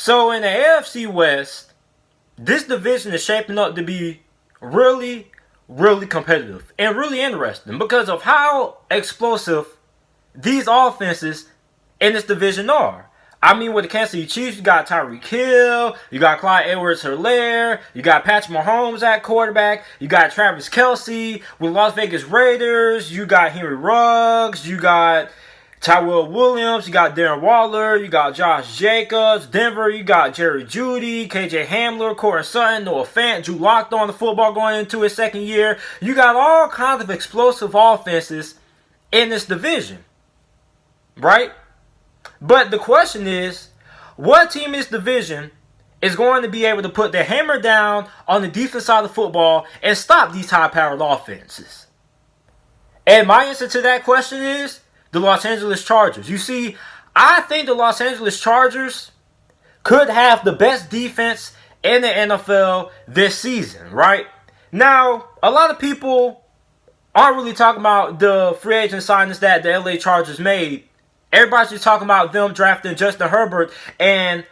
So in the AFC West, this division is shaping up to be really, really competitive and really interesting because of how explosive these offenses in this division are. I mean, with the Kansas City Chiefs, you got Tyreek Hill, you got Clyde Edwards-Helaire, you got Patrick Mahomes at quarterback, you got Travis Kelce with Las Vegas Raiders, you got Henry Ruggs, you got Tyrell Williams, you got Darren Waller, you got Josh Jacobs. Denver, you got Jerry Jeudy, KJ Hamler, Courtland Sutton, Noah Fant, Drew Lock on the football going into his second year. You got all kinds of explosive offenses in this division, right? But the question is, what team in this division is going to be able to put their hammer down on the defense side of the football and stop these high-powered offenses? And my answer to that question is the Los Angeles Chargers. You see, I think the Los Angeles Chargers could have the best defense in the NFL this season, right? Now, a lot of people aren't really talking about the free agent signings that the LA Chargers made. Everybody's just talking about them drafting Justin Herbert and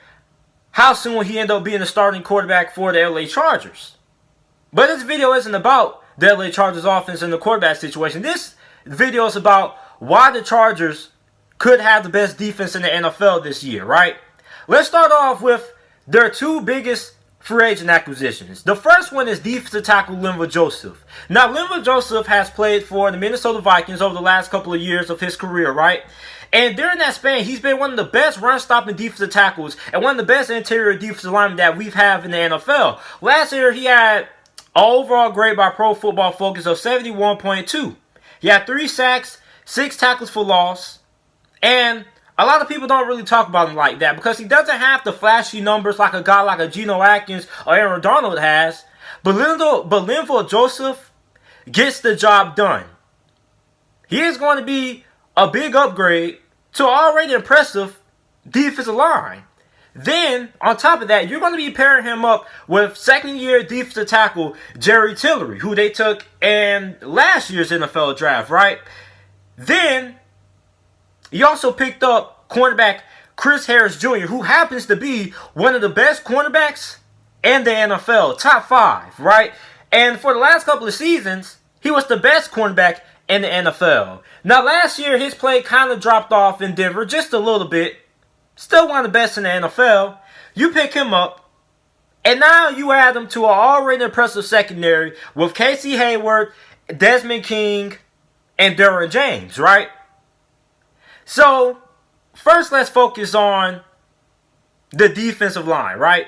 how soon will he end up being the starting quarterback for the LA Chargers. But this video isn't about the LA Chargers offense and the quarterback situation. This video is about why the Chargers could have the best defense in the NFL this year, right? Let's start off with their two biggest free agent acquisitions. The first one is defensive tackle Linval Joseph. Now, Linval Joseph has played for the Minnesota Vikings over the last couple of years of his career, right? And during that span, he's been one of the best run-stopping defensive tackles and one of the best interior defensive linemen that we've had in the NFL. Last year, he had an overall grade by Pro Football Focus of 71.2. He had 3 sacks, 6 tackles for loss, and a lot of people don't really talk about him like that because he doesn't have the flashy numbers like a guy like a Geno Atkins or Aaron Donald has. But Linval Joseph gets the job done. He is going to be a big upgrade to an already impressive defensive line. Then, on top of that, you're going to be pairing him up with second-year defensive tackle Jerry Tillery, who they took in last year's NFL draft, right? Then, he also picked up cornerback Chris Harris Jr., who happens to be one of the best cornerbacks in the NFL, top 5, right? And for the last couple of seasons, he was the best cornerback in the NFL. Now, last year, his play kind of dropped off in Denver just a little bit. Still one of the best in the NFL. You pick him up, and now you add him to an already impressive secondary with Casey Hayward, Desmond King, and Derwin James, right? So, first let's focus on the defensive line, right?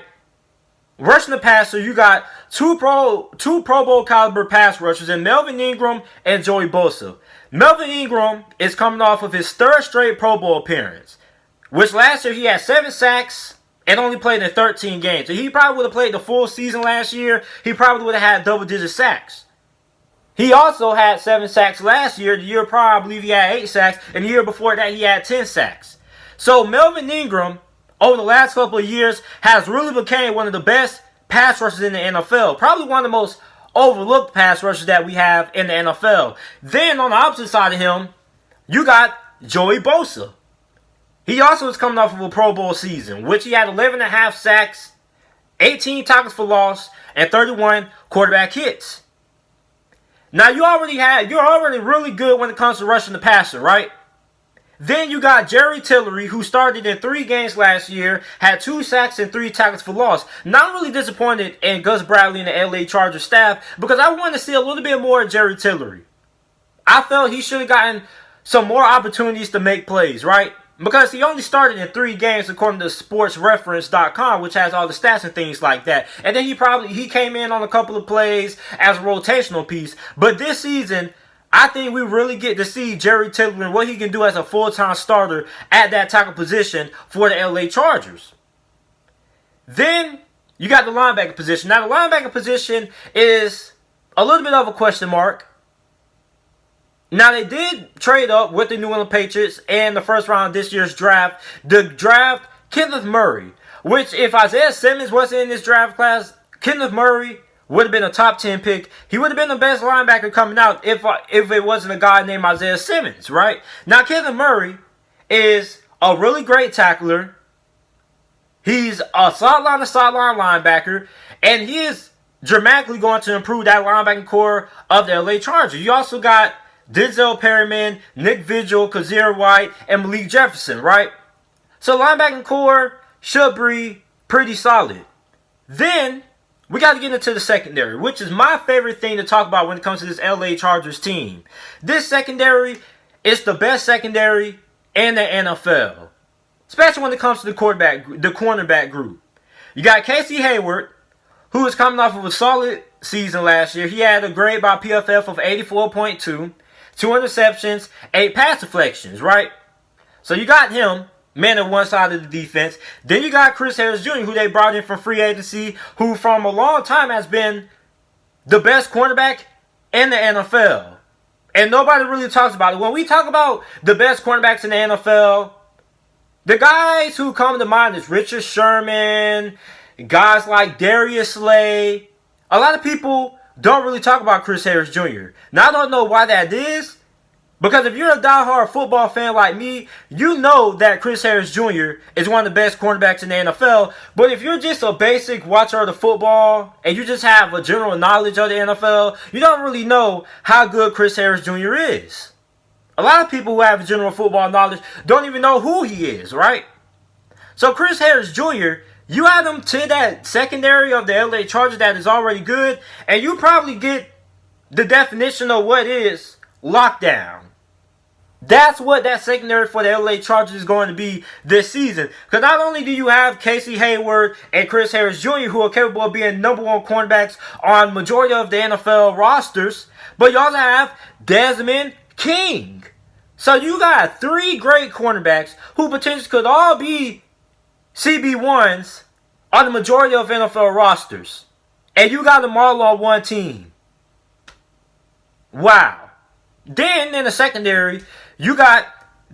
Rushing the passer, you got two Pro Bowl caliber pass rushers in Melvin Ingram and Joey Bosa. Melvin Ingram is coming off of his 3rd straight Pro Bowl appearance, which last year he had 7 sacks and only played in 13 games. So he probably would have played the full season last year. He probably would have had double-digit sacks. He also had 7 sacks last year. The year prior, I believe he had 8 sacks. And the year before that, he had 10 sacks. So Melvin Ingram, over the last couple of years, has really become one of the best pass rushers in the NFL. Probably one of the most overlooked pass rushers that we have in the NFL. Then on the opposite side of him, you got Joey Bosa. He also is coming off of a Pro Bowl season, which he had 11.5 sacks, 18 tackles for loss, and 31 quarterback hits. Now, you're already really good when it comes to rushing the passer, right? Then you got Jerry Tillery, who started in 3 games last year, had 2 sacks and 3 tackles for loss. Now, I'm really disappointed in Gus Bradley and the LA Chargers staff because I want to see a little bit more of Jerry Tillery. I felt he should have gotten some more opportunities to make plays, right? Because he only started in 3 games according to sportsreference.com, which has all the stats and things like that. And then he came in on a couple of plays as a rotational piece. But this season, I think we really get to see Jerry Tillery and what he can do as a full-time starter at that tackle position for the LA Chargers. Then you got the linebacker position. Now, the linebacker position is a little bit of a question mark. Now, they did trade up with the New England Patriots in the first round of this year's draft to draft Kenneth Murray, which if Isaiah Simmons wasn't in this draft class, Kenneth Murray would have been a top 10 pick. He would have been the best linebacker coming out if it wasn't a guy named Isaiah Simmons, right? Now, Kenneth Murray is a really great tackler. He's a sideline-to-sideline linebacker, and he is dramatically going to improve that linebacking core of the LA Chargers. You also got Denzel Perryman, Nick Vigil, Kazir White, and Malik Jefferson, right? So linebacking core should be pretty solid. Then we got to get into the secondary, which is my favorite thing to talk about when it comes to this LA Chargers team. This secondary is the best secondary in the NFL, especially when it comes to the cornerback group. You got Casey Hayward, who is coming off of a solid season last year. He had a grade by PFF of 84.2, 2 interceptions, 8 pass deflections, right? So you got him, man, on one side of the defense. Then you got Chris Harris Jr., who they brought in from free agency, who from a long time has been the best cornerback in the NFL. And nobody really talks about it. When we talk about the best cornerbacks in the NFL, the guys who come to mind is Richard Sherman, guys like Darius Slay. A lot of people don't really talk about Chris Harris Jr. Now, I don't know why that is, because if you're a diehard football fan like me, you know that Chris Harris Jr. is one of the best cornerbacks in the NFL. But if you're just a basic watcher of the football and you just have a general knowledge of the NFL, you don't really know how good Chris Harris Jr. is. A lot of people who have general football knowledge don't even know who he is, right? So Chris Harris Jr., you add him to that secondary of the LA Chargers that is already good, and you probably get the definition of what is lockdown. That's what that secondary for the LA Chargers is going to be this season. Because not only do you have Casey Hayward and Chris Harris Jr., who are capable of being number one cornerbacks on majority of the NFL rosters, but you also have Desmond King. So you got 3 great cornerbacks who potentially could all be CB1s on the majority of NFL rosters. And you got them all on one team. Wow. Then in the secondary, you got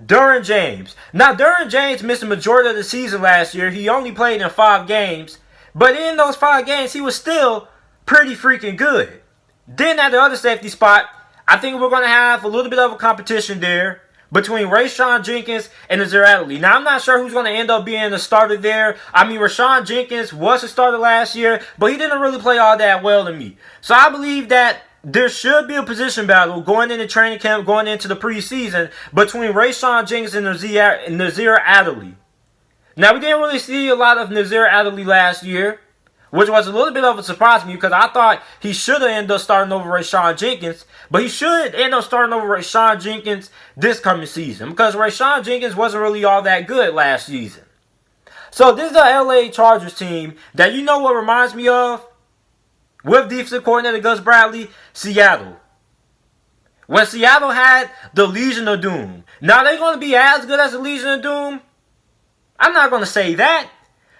Derwin James. Now, Derwin James missed the majority of the season last year. He only played in 5 games. But in those 5 games, he was still pretty freaking good. Then at the other safety spot, I think we're going to have a little bit of a competition there between Rashawn Jenkins and Nazir Adderley. Now, I'm not sure who's going to end up being the starter there. I mean, Rashawn Jenkins was a starter last year, but he didn't really play all that well to me. So I believe that there should be a position battle going into training camp, going into the preseason, between Rashawn Jenkins and Nazir Adderley. Now, we didn't really see a lot of Nazir Adderley last year, which was a little bit of a surprise to me because I thought he should have ended up starting over Rashawn Jenkins. But he should end up starting over Rashawn Jenkins this coming season because Rashawn Jenkins wasn't really all that good last season. So this is a LA Chargers team that you know what reminds me of? With defensive coordinator Gus Bradley, Seattle. When Seattle had the Legion of Doom. Now, they're going to be as good as the Legion of Doom? I'm not going to say that.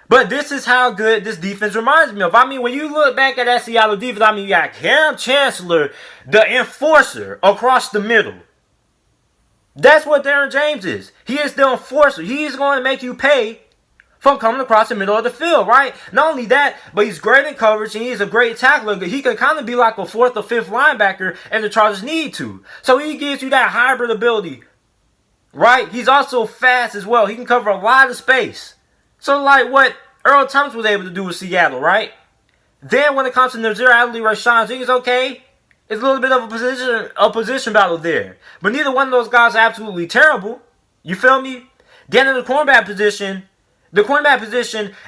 But this is how good this defense reminds me of. I mean, when you look back at that Seattle defense, I mean, you got Cam Chancellor, the enforcer, across the middle. That's what Derwin James is. He is the enforcer. He is going to make you pay from coming across the middle of the field, right? Not only that, but he's great in coverage and he's a great tackler. He can kind of be like a 4th or 5th linebacker and the Chargers need to. So he gives you that hybrid ability, right? He's also fast as well. He can cover a lot of space. So like what Earl Thomas was able to do with Seattle, right? Then when it comes to Nazir Adderley, Rashawn Jenkins, okay, it's a little bit of a position battle there. But neither one of those guys are absolutely terrible. You feel me? Then in the cornerback position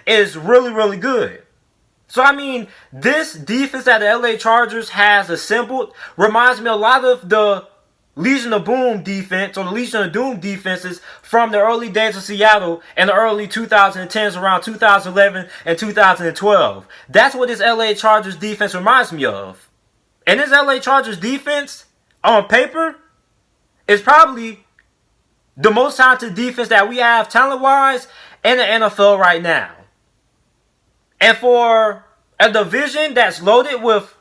is really, really good. So, I mean, this defense that the LA Chargers has assembled reminds me a lot of the Legion of Boom defense or the Legion of Doom defenses from the early days of Seattle and the early 2010s around 2011 and 2012. That's what this LA Chargers defense reminds me of. And this LA Chargers defense, on paper, is probably the most talented defense that we have talent-wise in the NFL right now. And for a division that's loaded with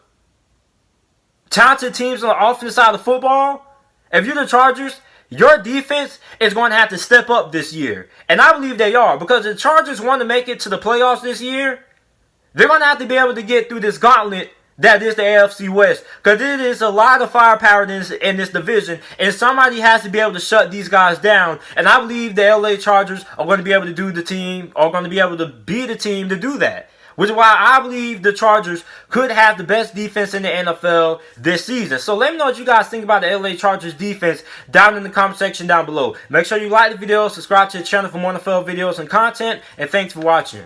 talented teams on the offensive side of football, if you're the Chargers, your defense is going to have to step up this year. And I believe they are. Because the Chargers want to make it to the playoffs this year, they're going to have to be able to get through this gauntlet that is the AFC West, because it is a lot of firepower in this division, and somebody has to be able to shut these guys down. And I believe the LA Chargers are going to be able to do the team, are going to be able to be the team to do that. Which is why I believe the Chargers could have the best defense in the NFL this season. So let me know what you guys think about the LA Chargers defense down in the comment section down below. Make sure you like the video, subscribe to the channel for more NFL videos and content, and thanks for watching.